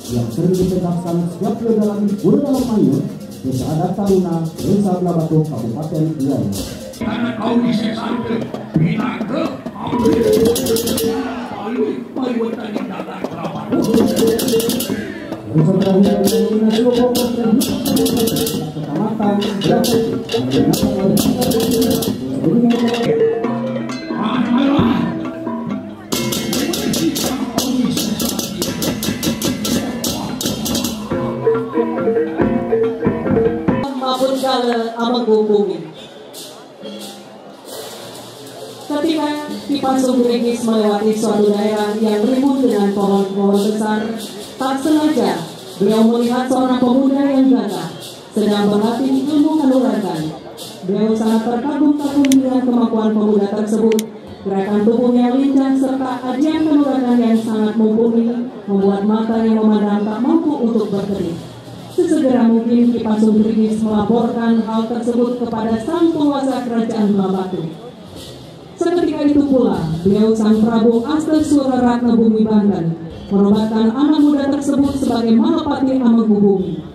yang sering ditegaskan setiap dalam guru dalam main Desa Adat Taruna, Desa Blabatu, Kabupaten Riau. Karena kau bisa sampai bilang ke maupun kalau abang hubungi. Ketika Kipasung Regis melewati suatu daerah yang rimbun dengan pohon-pohon besar, tak sengaja beliau melihat seorang pemuda yang gagah sedang berlatih ilmu kanuragan. Beliau sangat terkagum-kagum dengan kemampuan pemuda tersebut. Gerakan tubuhnya lincah serta ajian kanuragan yang sangat mumpuni membuat mata yang memandang tak mampu untuk berkedip. Sesegera mungkin Kipasung Regis melaporkan hal tersebut kepada sang penguasa kerajaan Blabatu. Seketika itu pula, beliau Sang Prabu Asteswara Ratna Bumi Banten menobatkan anak muda tersebut sebagai Mahapati Amangkubumi.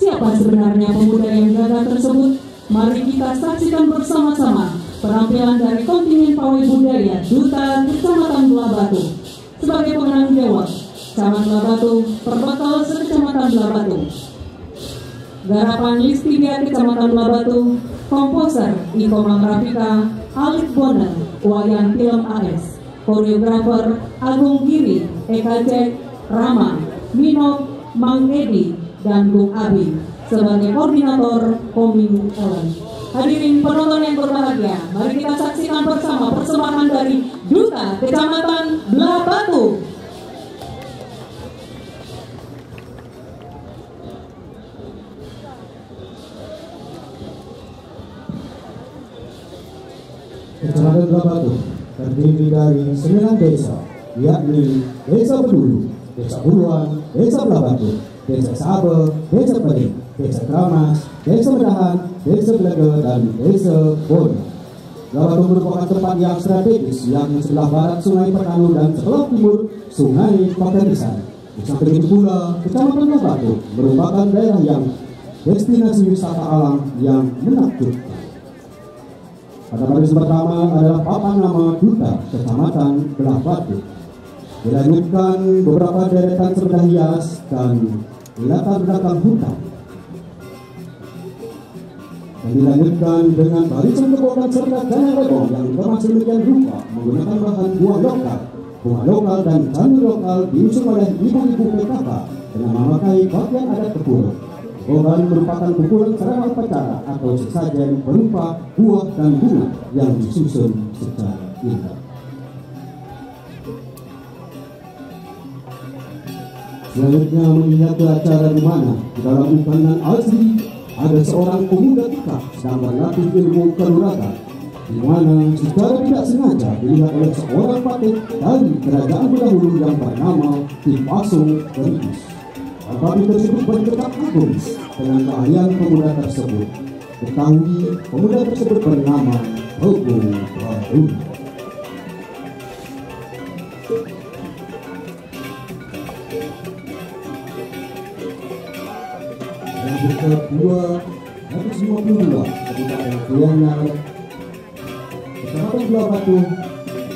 Siapa sebenarnya pemuda yang gagah tersebut? Mari kita saksikan bersama-sama penampilan dari kontingen pawai budaya Duta Kecamatan Blabatu. Sebagai penanggung jawab, Camat Blabatu, Perbekal Sekecamatan Blabatu. Garapan Listidia Kecamatan Blabatu, komposer Iko Mangrafika, Alif Bonner, Wayan Film AS, koreografer Agung Giri, Eka Cek, Rama, Mino, Mang Edi, dan Bung Abi sebagai koordinator Koming Ellen. Hadirin penonton yang berbahagia, mari kita saksikan bersama persembahan dari Duta Kecamatan Blabatu. Kecamatan Blabatu terdiri dari 9 desa, yakni Desa Bedulu, Desa Buruan, Desa Blabatu, Desa Sabe, Desa Peding, Desa Kramas, Desa Medahan, Desa Blege, dan Desa Bono. Blabatu merupakan tempat yang strategis yang sebelah barat Sungai Petanu dan sebelah timur Sungai Pakarisan. Di samping itu pula, Kecamatan Blabatu merupakan daerah yang destinasi wisata alam yang menakjubkan. Pada baris pertama adalah papan nama Duta Kecamatan Blabatu. Dilanjutkan beberapa deretan sepeda hias dan latar belakang hutan. Dan dilanjutkan dengan barisan kebokan serta gaya legong yang dikemas sedemikian rupa menggunakan bahan buah lokal dan candu lokal diusung oleh ibu-ibu PKK dengan memakai pakaian adat Kepuro. Bogan merupakan kumpulan sarana upacara atau sesajen berupa buah dan bunga yang disusun secara indah. Selanjutnya mengingat ke acara di mana di dalam upanan asli ada seorang pemuda kita sedang berlatih ilmu kanuragan, di mana secara tidak sengaja dilihat oleh seorang patih dari kerajaan dahulu yang bernama Kipasung Regis. Patih tersebut berdekat kagum dengan keahlian pemuda tersebut. Ketahui pemuda tersebut bernama Ogo Badun. Yang kedua 152 Kabupaten Gianyar, Kecamatan Blabatu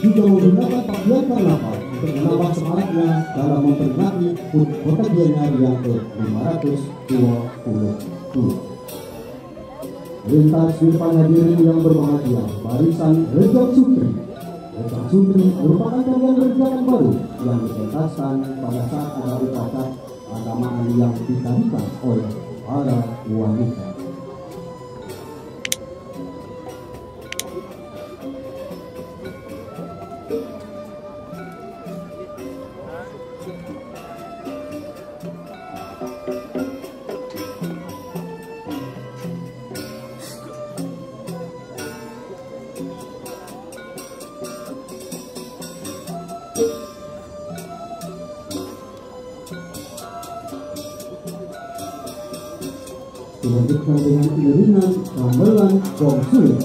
juga menggunakan pakaian karnaval untuk menambah semangatnya dalam memperingati HUT Kota Gianyar yang ke-522. Lintas di depan hadirin yang berbahagia, barisan Rejang Sutri. Rejang Sutri merupakan tarian Rejangan baru yang dipentaskan pada saat ada upacara keagamaan yang ditarikan oleh para wanita. Dilanjutkan dengan iringan gamelan gong sulit.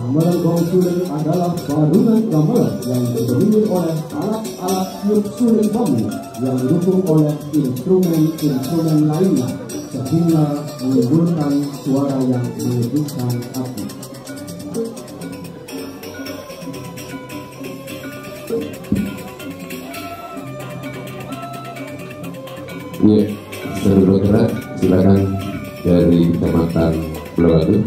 Gamelan gong suling adalah bangunan gamelan yang didominir oleh alat-alat tiup suling bambu yang didukung oleh instrumen-instrumen lainnya sehingga menimbulkan suara yang mengejutkan hati. Ya, seluruh gerak silakan dari Kecamatan Pulau Batu.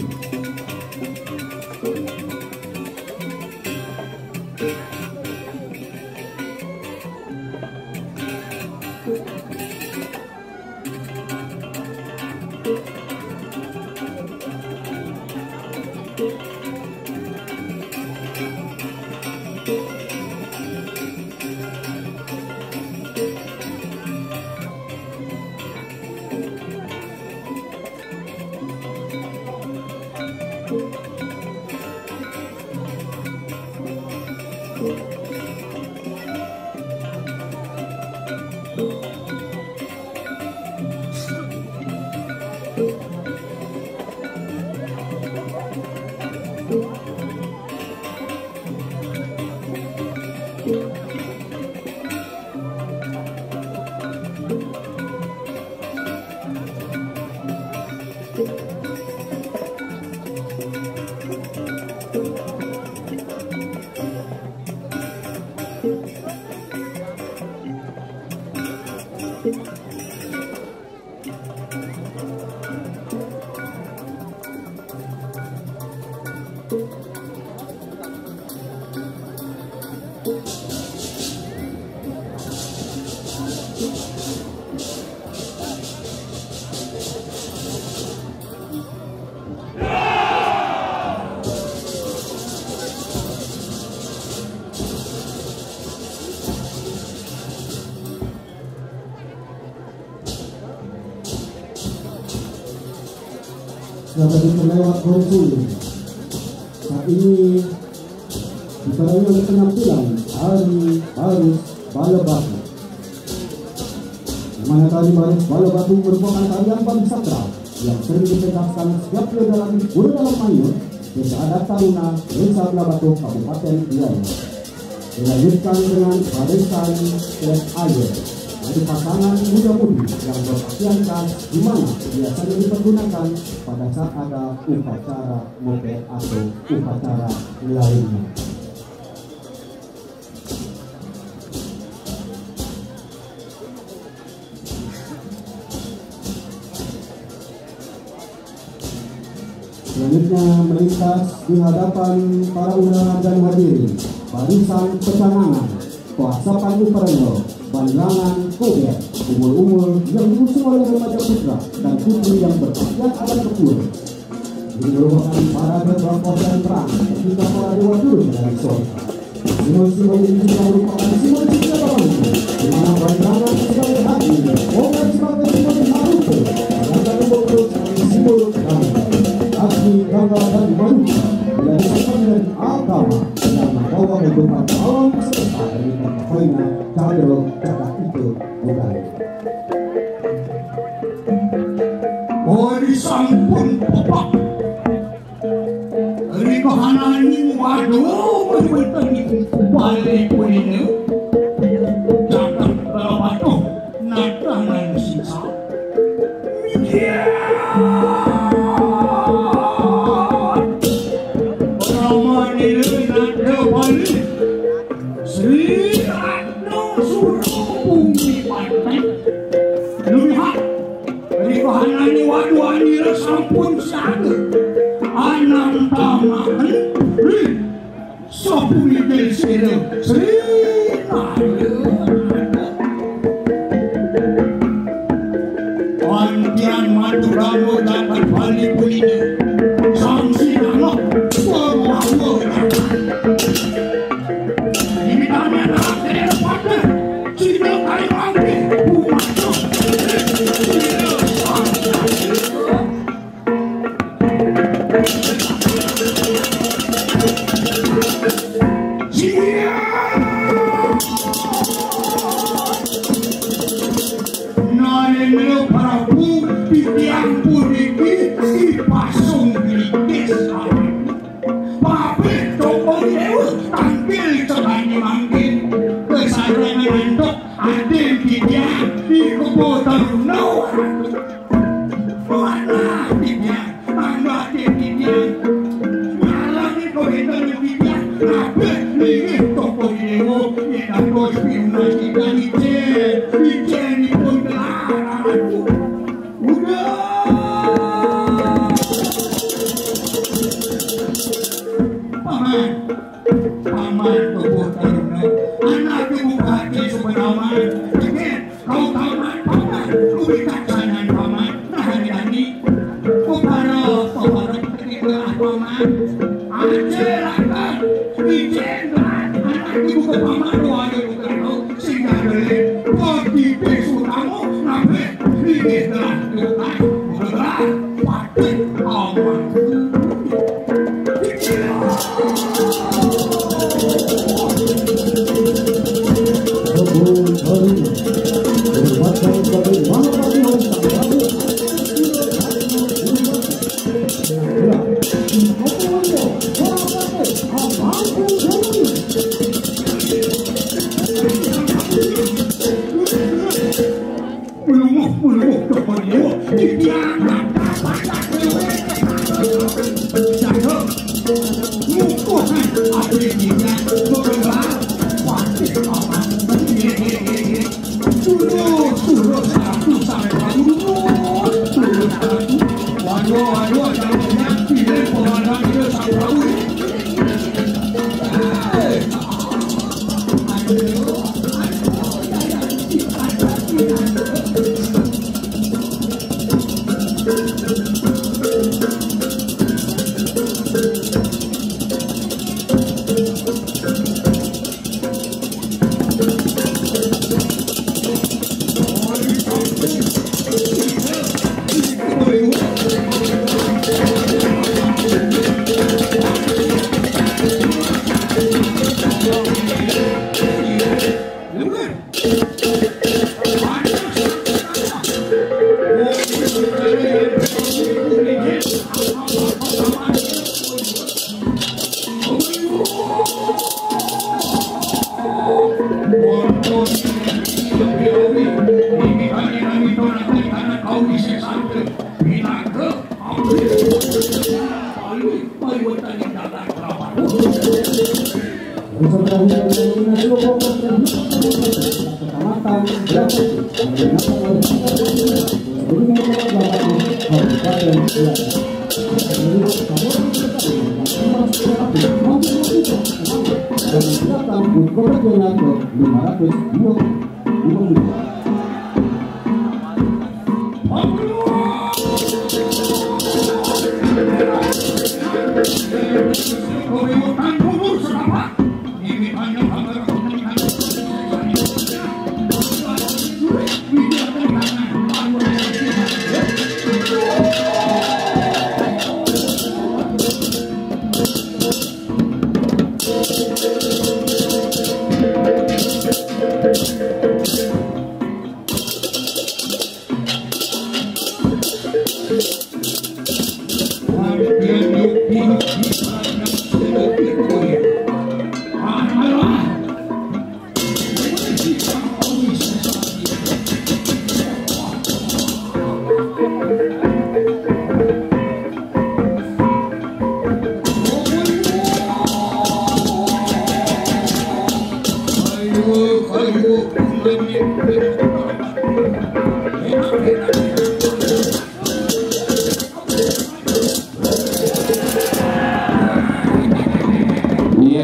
Dapat diperlewat gong suling. Saat ini diperangi oleh penampilan Tari Baris Balabatu. Namanya Tari Baris Balabatu merupakan tarian paling sakral yang sering dipentaskan setiap dalam Guru Dalam Mayur, Desa Adat Taruna, Desa Balabatu, Kabupaten Biaya. Dilanjutkan dengan barisan Tes Ayer, dari pasangan muda-mudi yang berpakaian khas di mana biasanya dipergunakan pada saat ada upacara moped atau upacara lainnya. Selanjutnya melintas di hadapan para undangan dan hadirin barisan pecanangan, kuasa pandu perenyo, bandangan kober, umur-umur yang diusung oleh remaja putra dan putri yang berpakaian adat kepul. Ini merupakan parade bangkok dan perang ketika para dewa turun dari surga. Simbol-simbol ini juga merupakan simbol cinta bangsa, di mana bandangan sebagai hati, kober sebagai simbol haruko, sedangkan umur sebagai simbol damai. Asli Gangga dan Manusia dilakukan dari agama yang membawa kehidupan alam semesta dari tercapainya cadro cakap itu budaya. Ori sampun pepak Eri kahanani waduh berbeten balik kuliner cakap Balabatu natanan sisa Sri Ratno Surabumi Pantai Lumihat Rikohanani waduani sampun sada Anang tamaan Sopuni del Sere Sri Antian Maduramo dapat balik kuliner Sangsi anak Pemawara Pak mangkin kesadaran untuk adil dia di komputer no mana dia anda dia malah di komputer dia apa ini toko video yang harus spionasi dan ijen pun udah paman tubuh taruna anak ibu hati sepenaman ingin kau taman paman ubikan kanan paman nah hari Pemara ketika paman ajaran izinkan anak ibu ke paman doa ibu kau sehingga boleh pergi besok kamu sampai ingin telah diukai bergerak pasti aman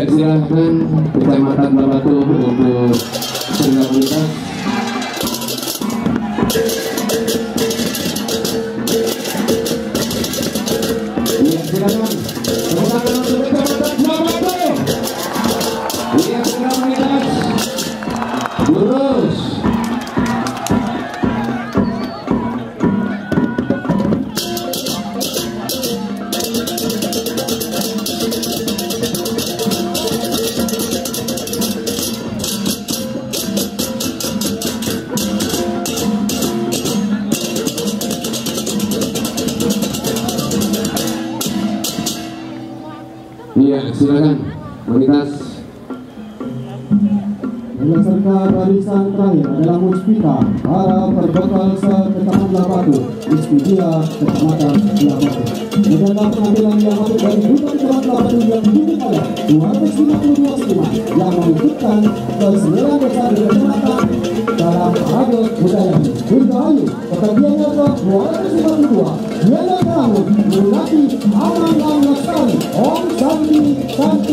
Silahkan Kecamatan Babatu untuk segera melintas. Iya silakan. Silakan untuk Kecamatan Babatu. Iya segera melintas. Lurus. Iya, silakan melintas. Peserta barisan terakhir adalah Muspika para perbekal Kecamatan Labatu, Istidia Kecamatan Labatu. Menjaga penampilan yang masuk dari Duta Kecamatan Labatu yang dipimpin oleh 252 seniman yang mengikutkan ke 9 desa di kecamatan dalam parade budaya Dirgahayu. Ketinggiannya ke 252 Diana Kamu Munati Aman Lestari Om Santi Santi